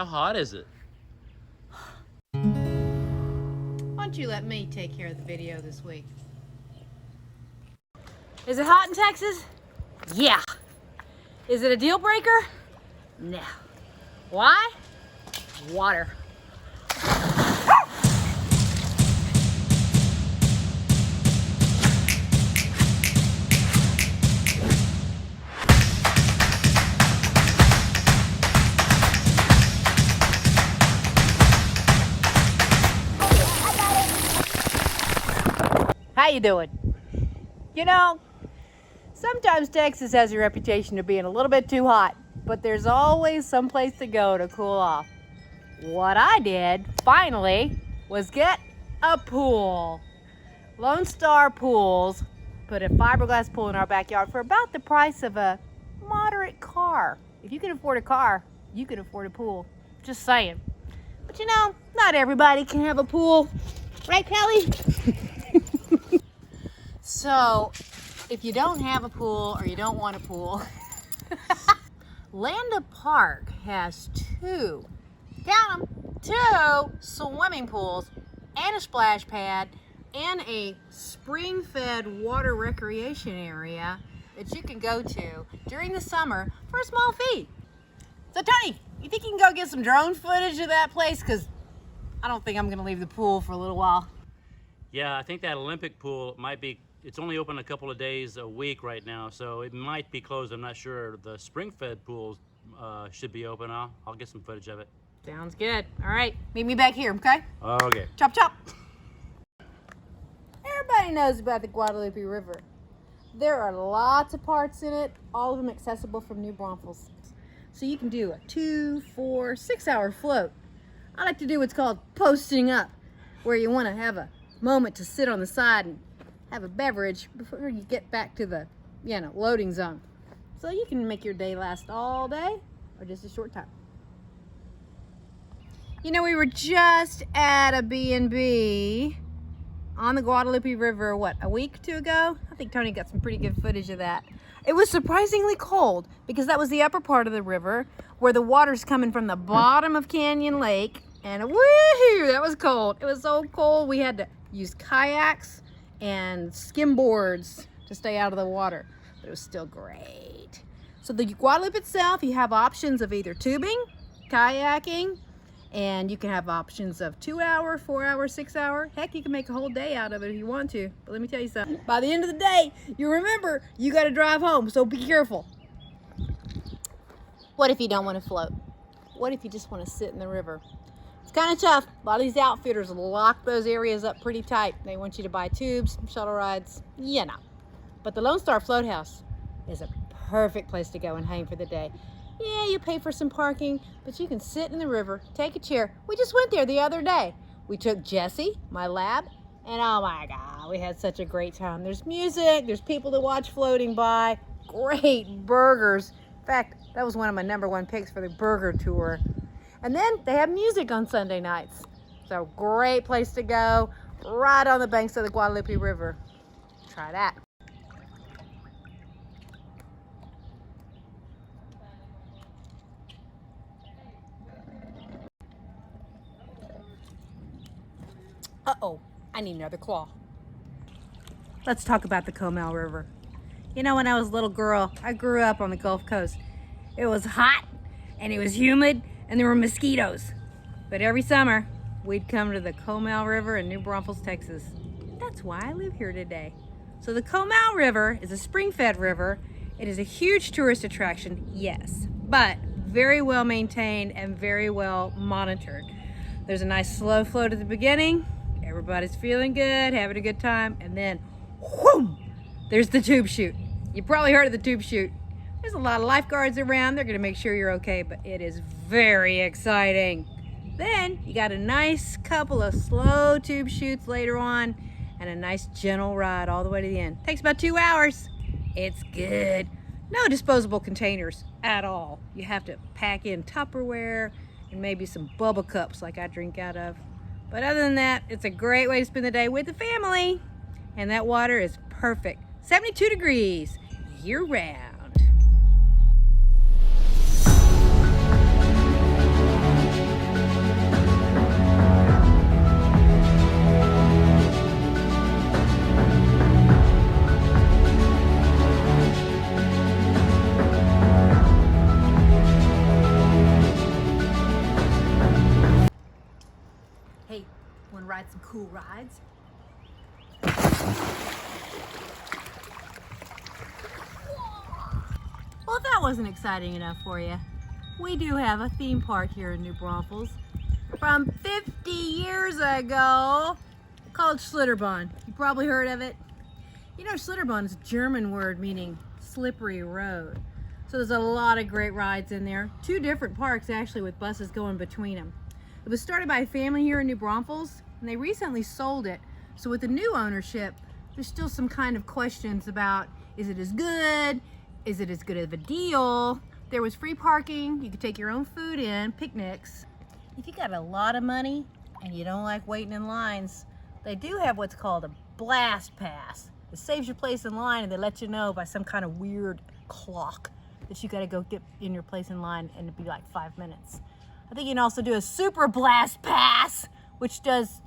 hot is it? Why don't you let me take care of the video this week? Is it hot in Texas? Yeah. Is it a deal breaker? No. Why? Water. How you doing? You know, sometimes Texas has a reputation of being a little bit too hot, but there's always some place to go to cool off. What I did, finally, was get a pool. Lone Star Pools put a fiberglass pool in our backyard for about the price of a moderate car. If you can afford a car, you can afford a pool. Just saying. But you know, not everybody can have a pool. Right, Kelly? So, if you don't have a pool or you don't want a pool, Landa Park has two, count them, two swimming pools and a splash pad and a spring-fed water recreation area that you can go to during the summer for a small fee. So Tony, you think you can go get some drone footage of that place? Because I don't think I'm going to leave the pool for a little while. Yeah, I think that Olympic pool might be, it's only open a couple of days a week right now, so it might be closed. I'm not sure. The spring-fed pools should be open. I'll get some footage of it. Sounds good. All right, meet me back here, okay? Okay. Chop, chop. Everybody knows about the Guadalupe River. There are lots of parts in it, all of them accessible from New Braunfels. So you can do a 2, 4, 6 hour float. I like to do what's called posting up, where you want to have a moment to sit on the side and have a beverage before you get back to the, loading zone. So you can make your day last all day or just a short time. You know, we were just at a B&B on the Guadalupe River, a week or two ago? I think Tony got some pretty good footage of that. It was surprisingly cold because that was the upper part of the river where the water's coming from the bottom of Canyon Lake, and woohoo, that was cold. It was so cold we had to use kayaks and skimboards to stay out of the water, but it was still great. So the Guadalupe itself, you have options of either tubing, kayaking, and you can have options of 2 hour, 4 hour, 6 hour. Heck, you can make a whole day out of it if you want to. But let me tell you something. By the end of the day, you remember you got to drive home, so be careful. What if you don't want to float? What if you just want to sit in the river? It's kind of tough. A lot of these outfitters lock those areas up pretty tight. They want you to buy tubes, shuttle rides, But the Lone Star Float House is a perfect place to go and hang for the day. Yeah, you pay for some parking, but you can sit in the river, take a chair. We just went there the other day. We took Jessie, my lab, and oh my God, we had such a great time. There's music, there's people to watch floating by, great burgers. In fact, that was one of my #1 picks for the burger tour. And then they have music on Sunday nights. So great place to go, right on the banks of the Guadalupe River. Try that. Uh-oh, I need another claw. Let's talk about the Comal River. You know, when I was a little girl, I grew up on the Gulf Coast. It was hot, and it was humid, and there were mosquitoes. But every summer, we'd come to the Comal River in New Braunfels, Texas. That's why I live here today. So the Comal River is a spring-fed river. It is a huge tourist attraction, yes, but very well maintained and very well monitored. There's a nice slow float at the beginning. Everybody's feeling good, having a good time, and then, whoom, there's the tube chute. You probably heard of the tube chute. There's a lot of lifeguards around. They're gonna make sure you're okay, but it is very exciting. Then you got a nice couple of slow tube chutes later on, and a nice gentle ride all the way to the end. Takes about 2 hours. It's good. No disposable containers at all. You have to pack in Tupperware and maybe some bubble cups like I drink out of. But other than that, it's a great way to spend the day with the family. And that water is perfect. 72 degrees year round. cool rides. Well, if that wasn't exciting enough for you, we do have a theme park here in New Braunfels from 50 years ago called Schlitterbahn. You probably heard of it. You know, Schlitterbahn is a German word meaning slippery road. So there's a lot of great rides in there. 2 different parks actually with buses going between them. It was started by a family here in New Braunfels and they recently sold it. So with the new ownership, there's still some kind of questions about, is it as good? Is it as good of a deal? There was free parking. You could take your own food in, picnics. If you got a lot of money and you don't like waiting in lines, they do have what's called a blast pass. It saves your place in line and they let you know by some kind of weird clock that you gotta go get in your place in line and it'd be like 5 minutes. I think you can also do a super blast pass, which does,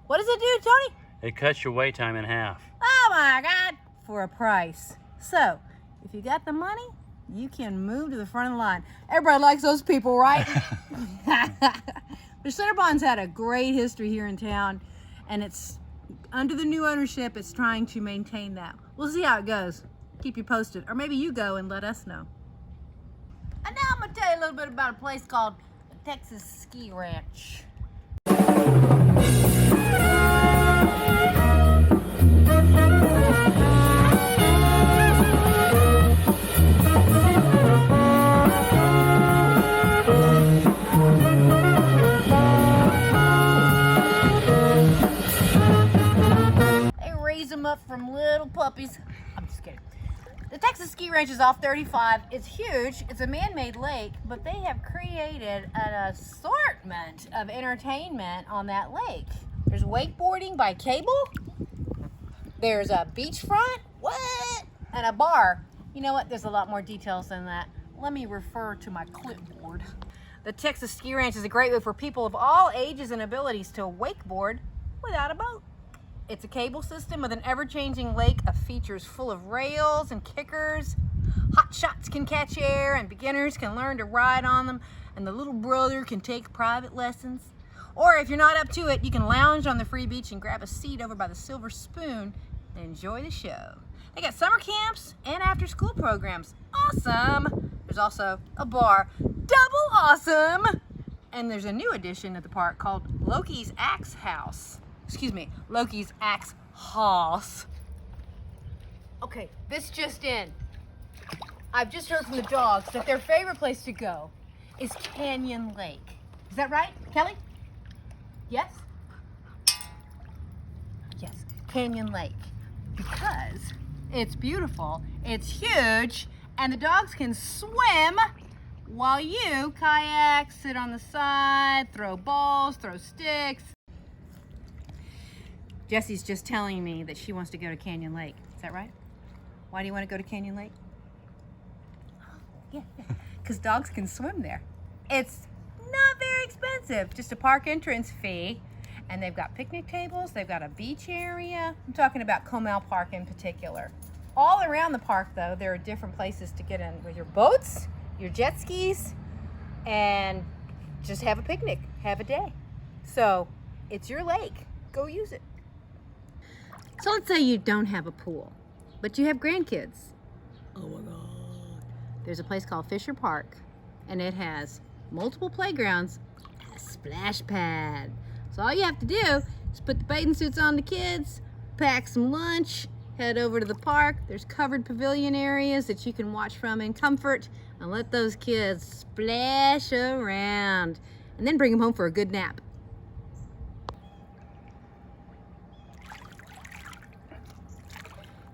what does it do, Tony? It cuts your wait time in half. Oh my God, for a price. So, if you got the money, you can move to the front of the line. Everybody likes those people, right? The Schlitterbahn's had a great history here in town, and it's under the new ownership, it's trying to maintain that. We'll see how it goes. Keep you posted, or maybe you go and let us know. And now I'm gonna tell you a little bit about a place called the Texas Ski Ranch. Them up from little puppies. I'm just kidding. The Texas Ski Ranch is off 35. It's huge. It's a man-made lake, but they have created an assortment of entertainment on that lake. There's wakeboarding by cable. There's a beachfront. What? And a bar. You know what? There's a lot more details than that. Let me refer to my clipboard. The Texas Ski Ranch is a great way for people of all ages and abilities to wakeboard without a boat. It's a cable system with an ever-changing lake of features full of rails and kickers. Hot shots can catch air and beginners can learn to ride on them, and the little brother can take private lessons. Or if you're not up to it, you can lounge on the free beach and grab a seat over by the Silver Spoon and enjoy the show. They got summer camps and after-school programs. Awesome! There's also a bar. Double awesome! And there's a new addition at the park called Loki's Axe House. Excuse me, Loki's Axe House. Okay, this just in. I've just heard from the dogs that their favorite place to go is Canyon Lake. Is that right, Kelly? Yes? Yes, Canyon Lake. Because it's beautiful, it's huge, and the dogs can swim while you kayak, sit on the side, throw balls, throw sticks. Jessie's just telling me that she wants to go to Canyon Lake. Is that right? Why do you want to go to Canyon Lake? Yeah, because dogs can swim there. It's not very expensive, just a park entrance fee. And they've got picnic tables, they've got a beach area. I'm talking about Comal Park in particular. All around the park, though, there are different places to get in with your boats, your jet skis, and just have a picnic, have a day. So it's your lake, go use it. So let's say you don't have a pool, but you have grandkids. Oh my God. There's a place called Fisher Park, and it has multiple playgrounds and a splash pad. So all you have to do is put the bathing suits on the kids, pack some lunch, head over to the park. There's covered pavilion areas that you can watch from in comfort, and let those kids splash around, and then bring them home for a good nap.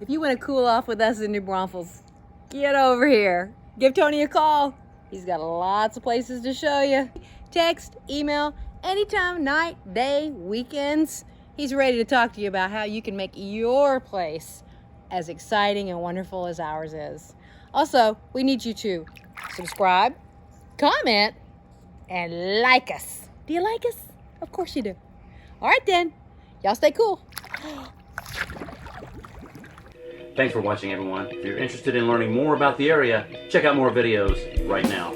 If you want to cool off with us in New Braunfels, get over here. Give Tony a call. He's got lots of places to show you. Text, email, anytime, night, day, weekends. He's ready to talk to you about how you can make your place as exciting and wonderful as ours is. Also, we need you to subscribe, comment, and like us. Do you like us? Of course you do. All right then, y'all stay cool. Thanks for watching, everyone. If you're interested in learning more about the area, check out more videos right now.